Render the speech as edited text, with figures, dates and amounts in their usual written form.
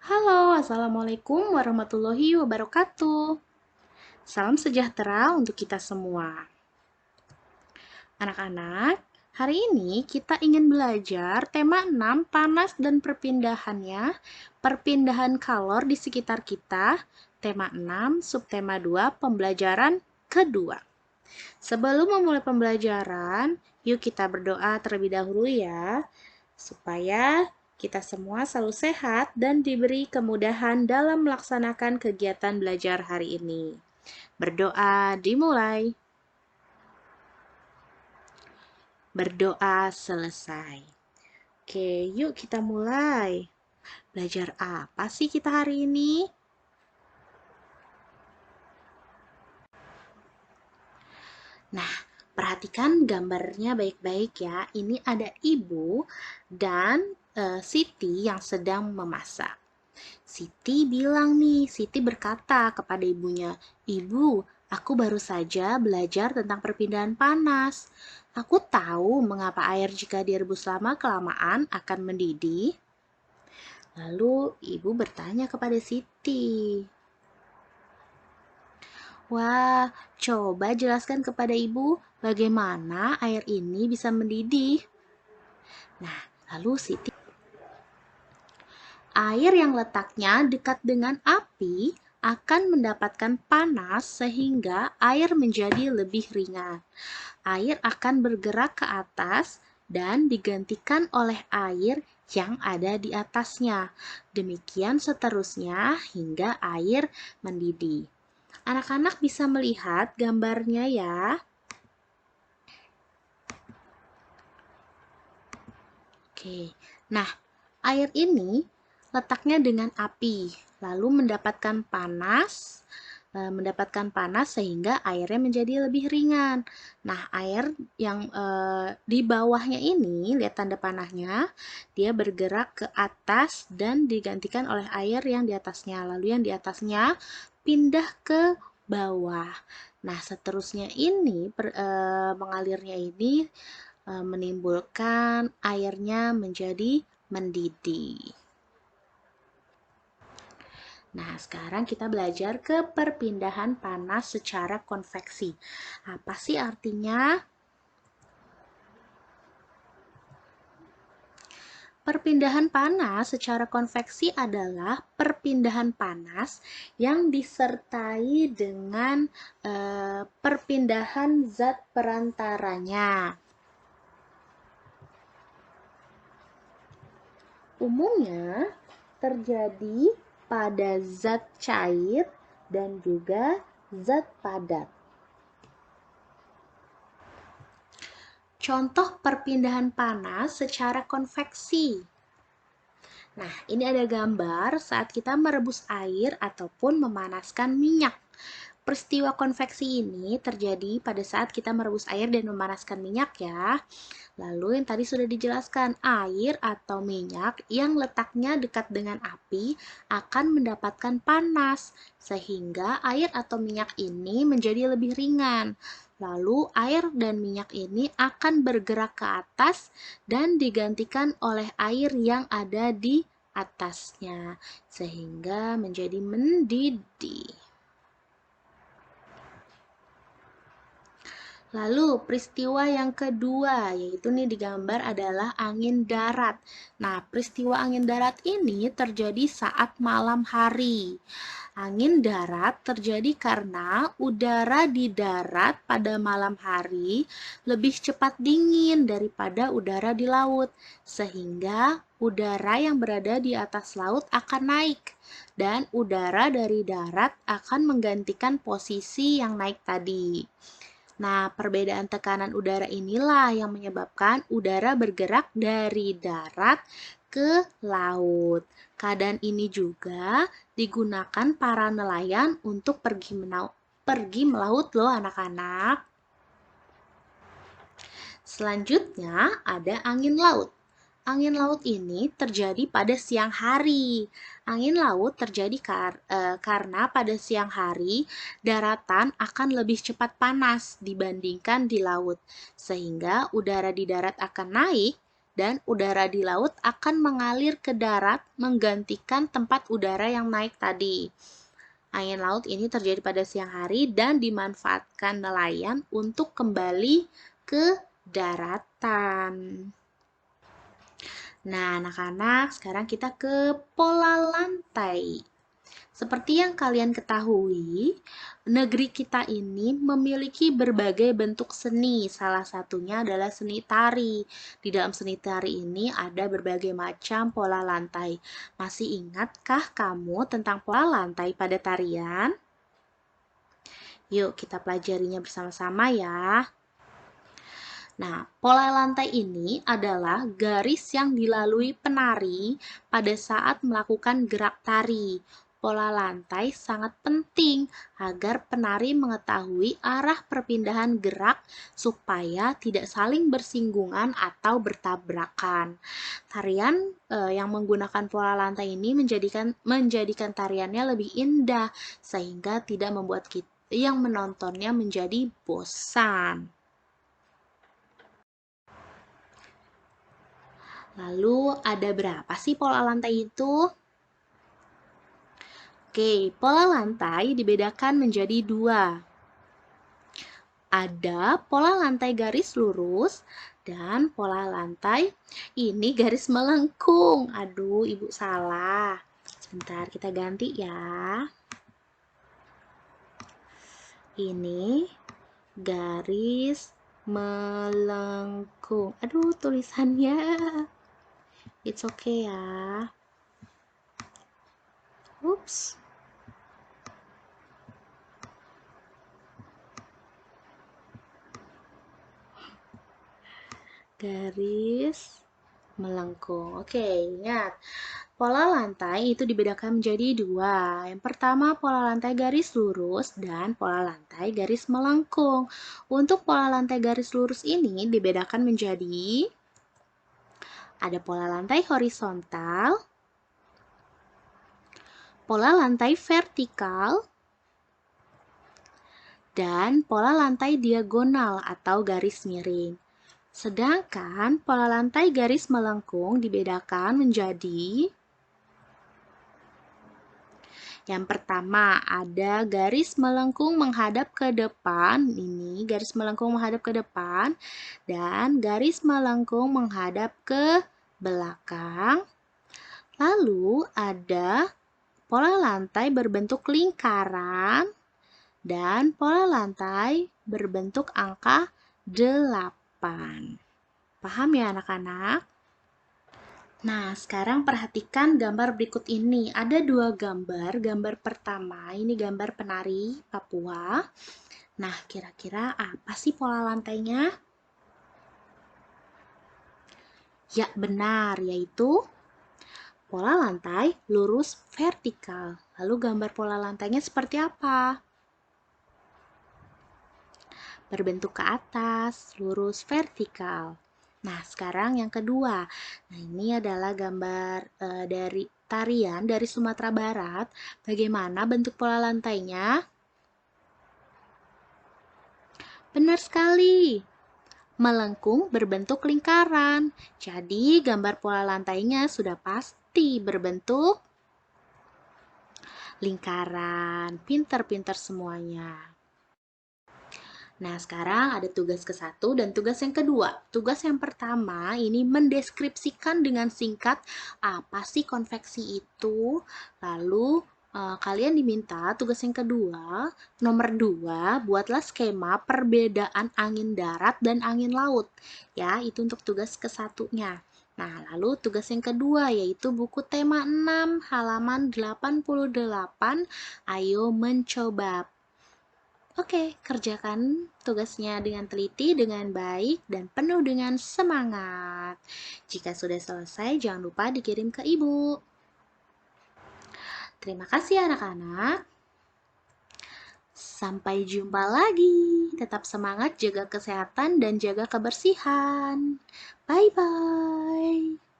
Halo, Assalamualaikum warahmatullahi wabarakatuh. Salam sejahtera untuk kita semua. Anak-anak, hari ini kita ingin belajar tema 6 panas dan perpindahannya, perpindahan kalor di sekitar kita, tema 6, subtema 2, pembelajaran kedua. Sebelum memulai pembelajaran, yuk kita berdoa terlebih dahulu ya, supaya kita semua selalu sehat dan diberi kemudahan dalam melaksanakan kegiatan belajar hari ini. Berdoa dimulai. Berdoa selesai. Oke, yuk kita mulai. Belajar apa sih kita hari ini? Nah, perhatikan gambarnya baik-baik ya. Ini ada ibu dan Siti yang sedang memasak. Siti berkata kepada ibunya, "Ibu, aku baru saja belajar tentang perpindahan panas. Aku tahu mengapa air jika direbus lama-kelamaan akan mendidih." Lalu ibu bertanya kepada Siti, "Wah, coba jelaskan kepada ibu bagaimana air ini bisa mendidih." Nah, lalu Siti, air yang letaknya dekat dengan api akan mendapatkan panas sehingga air menjadi lebih ringan. Air akan bergerak ke atas dan digantikan oleh air yang ada di atasnya. Demikian seterusnya hingga air mendidih. Anak-anak bisa melihat gambarnya ya. Oke. Nah, air ini letaknya dengan api, lalu mendapatkan panas sehingga airnya menjadi lebih ringan. Nah, air yang di bawahnya ini, lihat tanda panahnya, dia bergerak ke atas dan digantikan oleh air yang di atasnya. Lalu yang di atasnya pindah ke bawah. Nah, seterusnya ini mengalirnya ini menimbulkan airnya menjadi mendidih. Nah, sekarang kita belajar ke perpindahan panas secara konveksi. Apa sih artinya? Perpindahan panas secara konveksi adalah perpindahan panas yang disertai dengan perpindahan zat perantaranya. Umumnya terjadi pada zat cair dan juga zat padat. Contoh perpindahan panas secara konveksi. Nah, ini ada gambar saat kita merebus air ataupun memanaskan minyak. Peristiwa konveksi ini terjadi pada saat kita merebus air dan memanaskan minyak ya. Lalu yang tadi sudah dijelaskan, air atau minyak yang letaknya dekat dengan api akan mendapatkan panas, sehingga air atau minyak ini menjadi lebih ringan. Lalu air dan minyak ini akan bergerak ke atas dan digantikan oleh air yang ada di atasnya, sehingga menjadi mendidih. Lalu peristiwa yang kedua, yaitu nih digambar adalah angin darat. Nah, peristiwa angin darat ini terjadi saat malam hari. Angin darat terjadi karena udara di darat pada malam hari lebih cepat dingin daripada udara di laut, sehingga udara yang berada di atas laut akan naik, dan udara dari darat akan menggantikan posisi yang naik tadi. Nah, perbedaan tekanan udara inilah yang menyebabkan udara bergerak dari darat ke laut. Keadaan ini juga digunakan para nelayan untuk pergi melaut loh anak-anak. Selanjutnya ada angin laut. Angin laut ini terjadi pada siang hari. Angin laut terjadi karena pada siang hari daratan akan lebih cepat panas dibandingkan di laut, sehingga udara di darat akan naik dan udara di laut akan mengalir ke darat menggantikan tempat udara yang naik tadi. Angin laut ini terjadi pada siang hari dan dimanfaatkan nelayan untuk kembali ke daratan. Nah, anak-anak, sekarang kita ke pola lantai. Seperti yang kalian ketahui, negeri kita ini memiliki berbagai bentuk seni. Salah satunya adalah seni tari. Di dalam seni tari ini ada berbagai macam pola lantai. Masih ingatkah kamu tentang pola lantai pada tarian? Yuk, kita pelajarinya bersama-sama ya. Nah, pola lantai ini adalah garis yang dilalui penari pada saat melakukan gerak tari. Pola lantai sangat penting agar penari mengetahui arah perpindahan gerak supaya tidak saling bersinggungan atau bertabrakan. Tarian yang menggunakan pola lantai ini menjadikan tariannya lebih indah sehingga tidak membuat kita yang menontonnya menjadi bosan. Lalu ada berapa sih pola lantai itu? Oke, pola lantai dibedakan menjadi dua. Ada pola lantai garis lurus dan pola lantai ini garis melengkung. Aduh, ibu salah. Sebentar, kita ganti ya. Ini garis melengkung. Aduh, tulisannya. It's okay ya. Oops. Garis melengkung. Oke, ingat. Pola lantai itu dibedakan menjadi dua. Yang pertama, pola lantai garis lurus dan pola lantai garis melengkung. Untuk pola lantai garis lurus ini dibedakan menjadi ada pola lantai horizontal, pola lantai vertikal, dan pola lantai diagonal atau garis miring. Sedangkan pola lantai garis melengkung dibedakan menjadi yang pertama ada garis melengkung menghadap ke depan, ini garis melengkung menghadap ke depan, dan garis melengkung menghadap ke belakang. Lalu ada pola lantai berbentuk lingkaran dan pola lantai berbentuk angka 8. Paham ya anak-anak? Nah, sekarang perhatikan gambar berikut ini. Ada dua gambar. Gambar pertama, ini gambar penari Papua. Nah, kira-kira apa sih pola lantainya? Ya, benar, yaitu pola lantai lurus vertikal. Lalu gambar pola lantainya seperti apa? Berbentuk ke atas, lurus vertikal. Nah, sekarang yang kedua. Nah, ini adalah gambar dari tarian dari Sumatera Barat. Bagaimana bentuk pola lantainya? Benar sekali. Melengkung berbentuk lingkaran. Jadi, gambar pola lantainya sudah pasti berbentuk lingkaran. Pinter-pinter semuanya. Nah, sekarang ada tugas ke-1 dan tugas yang kedua. Tugas yang pertama ini mendeskripsikan dengan singkat apa sih konveksi itu. Lalu kalian diminta tugas yang kedua, nomor 2, buatlah skema perbedaan angin darat dan angin laut. Ya, itu untuk tugas ke-1-nya. Nah, lalu tugas yang kedua yaitu buku tema 6 halaman 88. Ayo mencoba. Oke, kerjakan tugasnya dengan teliti, dengan baik, dan penuh dengan semangat. Jika sudah selesai, jangan lupa dikirim ke ibu. Terima kasih anak-anak. Sampai jumpa lagi. Tetap semangat, jaga kesehatan, dan jaga kebersihan. Bye-bye.